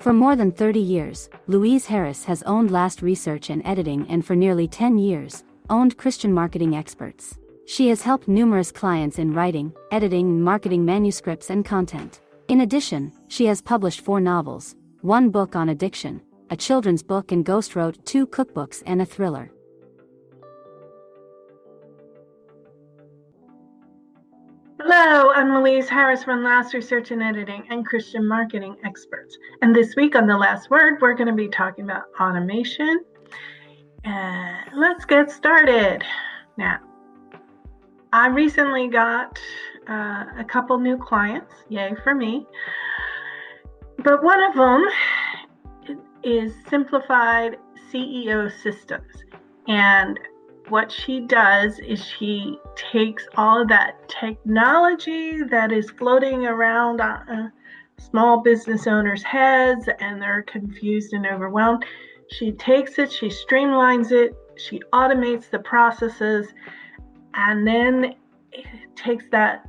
For more than 30 years, Louise Harris has owned Last Research and Editing, and for nearly 10 years, owned Christian Marketing Experts. She has helped numerous clients in writing, editing, and marketing manuscripts and content. In addition, she has published 4 novels, 1 book on addiction, a children's book, and ghostwrote 2 cookbooks and a thriller. Hello, I'm Louise Harris from Last Research and Editing and Christian Marketing Experts. And this week on The Last Word, we're going to be talking about automation. And let's get started. Now, I recently got a couple new clients, yay for me. But one of them is Simplified CEO Systems. And what she does is she takes all of that technology that is floating around small business owners' heads, and they're confused and overwhelmed. She takes it, she streamlines it, she automates the processes, and then it takes that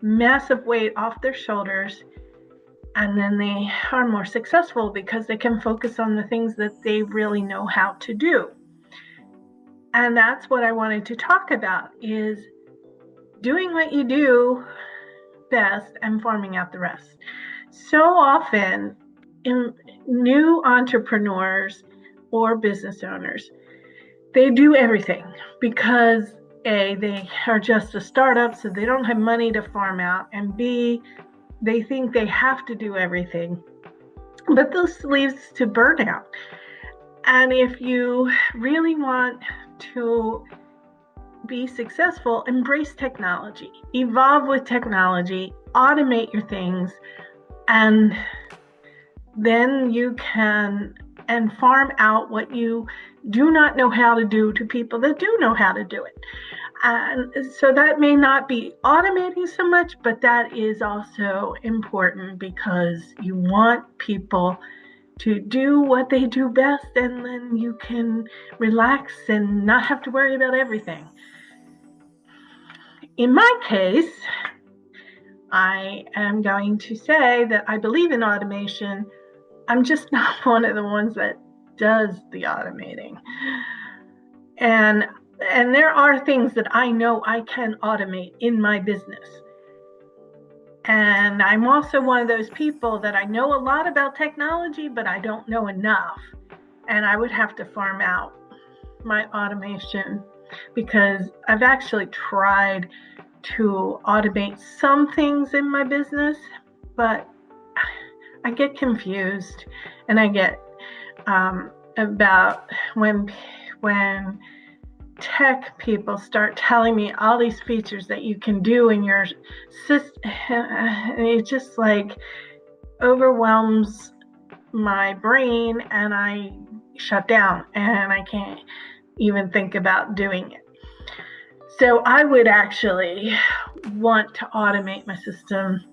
massive weight off their shoulders, and then they are more successful because they can focus on the things that they really know how to do. And that's what I wanted to talk about, is doing what you do best and farming out the rest. So often, new entrepreneurs or business owners, they do everything because A, they are just a startup, so they don't have money to farm out, and B, they think they have to do everything. But this leads to burnout. And if you really want to be successful, embrace technology, evolve with technology, automate your things, and then you can farm out what you do not know how to do to people that do know how to do it. And so that may not be automating so much, but that is also important because you want people to do what they do best, and then you can relax and not have to worry about everything. In my case, I am going to say that I believe in automation. I'm just not one of the ones that does the automating. And there are things that I know I can automate in my business. And I'm also one of those people that I know a lot about technology, but I don't know enough. And I would have to farm out my automation because I've actually tried to automate some things in my business, but I get confused, and I get about when tech people start telling me all these features that you can do in your system. It just like overwhelms my brain, and I shut down and I can't even think about doing it. So I would actually want to automate my system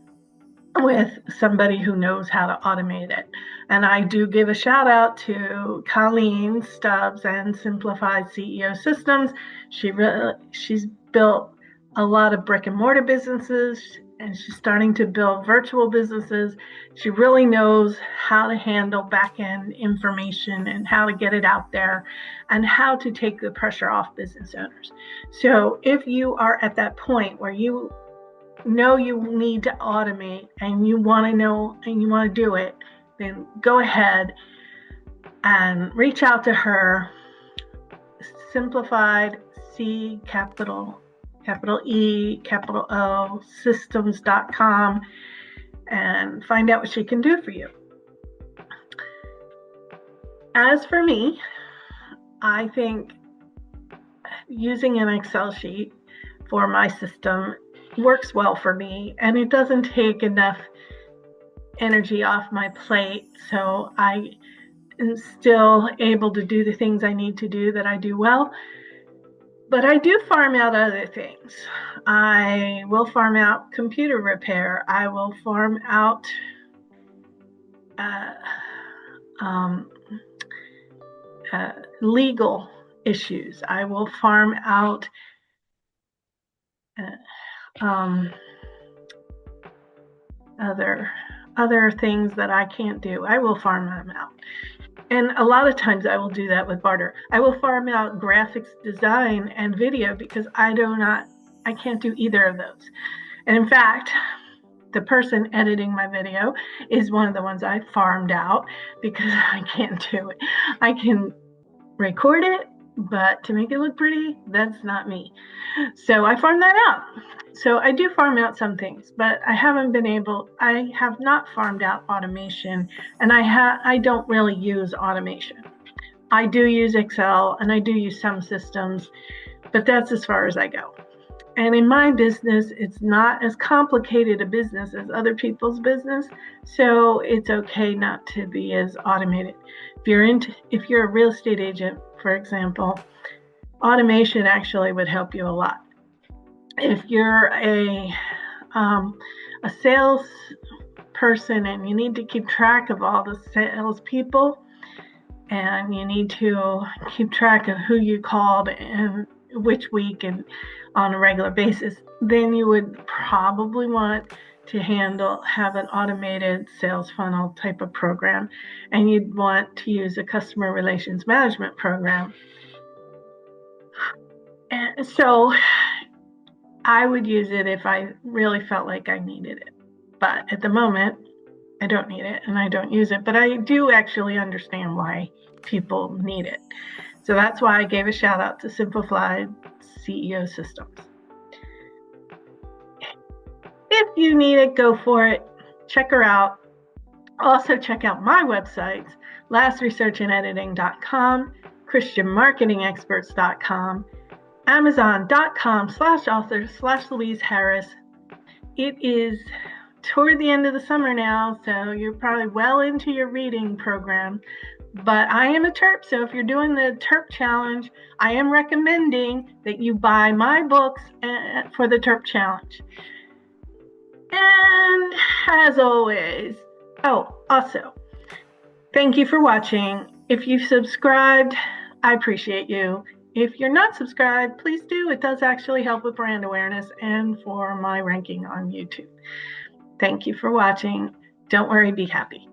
with somebody who knows how to automate it. And I do give a shout out to Colleen Stubbs and Simplified CEO Systems. She's built a lot of brick and mortar businesses, and she's starting to build virtual businesses. She really knows how to handle back-end information and how to get it out there and how to take the pressure off business owners. So if you are at that point where you know you need to automate and you want to know and you want to do it, then go ahead and reach out to her. Simplified C capital E capital O systems.com, and find out what she can do for you. As for me, I think using an Excel sheet for my system works well for me, and it doesn't take enough energy off my plate, so I am still able to do the things I need to do that I do well. But I do farm out other things. I will farm out computer repair. I will farm out legal issues. I will farm out other other things that I can't do, I will farm them out. And a lot of times I will do that with barter. I will farm out graphics design and video because I can't do either of those. And in fact, the person editing my video is one of the ones I farmed out because I can't do it. I can record it, but to make it look pretty, that's not me. So I farm that out. So I do farm out some things, but I have not farmed out automation, and I don't really use automation. I do use Excel and I do use some systems, but that's as far as I go. And in my business, it's not as complicated a business as other people's business, so it's okay not to be as automated. If you're a real estate agent, for example, automation actually would help you a lot. If you're a sales person and you need to keep track of all the sales people, and you need to keep track of who you called and which week and on a regular basis, then you would probably want to have an automated sales funnel type of program, and you'd want to use a customer relations management program. And so I would use it if I really felt like I needed it. But at the moment, I don't need it and I don't use it. But I do actually understand why people need it. So that's why I gave a shout out to Simplified CEO Systems. If you need it, go for it. Check her out. Also check out my websites, lastresearchandediting.com, christianmarketingexperts.com, amazon.com/author/Louise Harris. It is toward the end of the summer now, so you're probably well into your reading program. But I am a TERP, so if you're doing the TERP challenge, I am recommending that you buy my books for the TERP challenge. And as always, also, thank you for watching. If you've subscribed, I appreciate you. If you're not subscribed, please do. It does actually help with brand awareness and for my ranking on YouTube. Thank you for watching. Don't worry, be happy.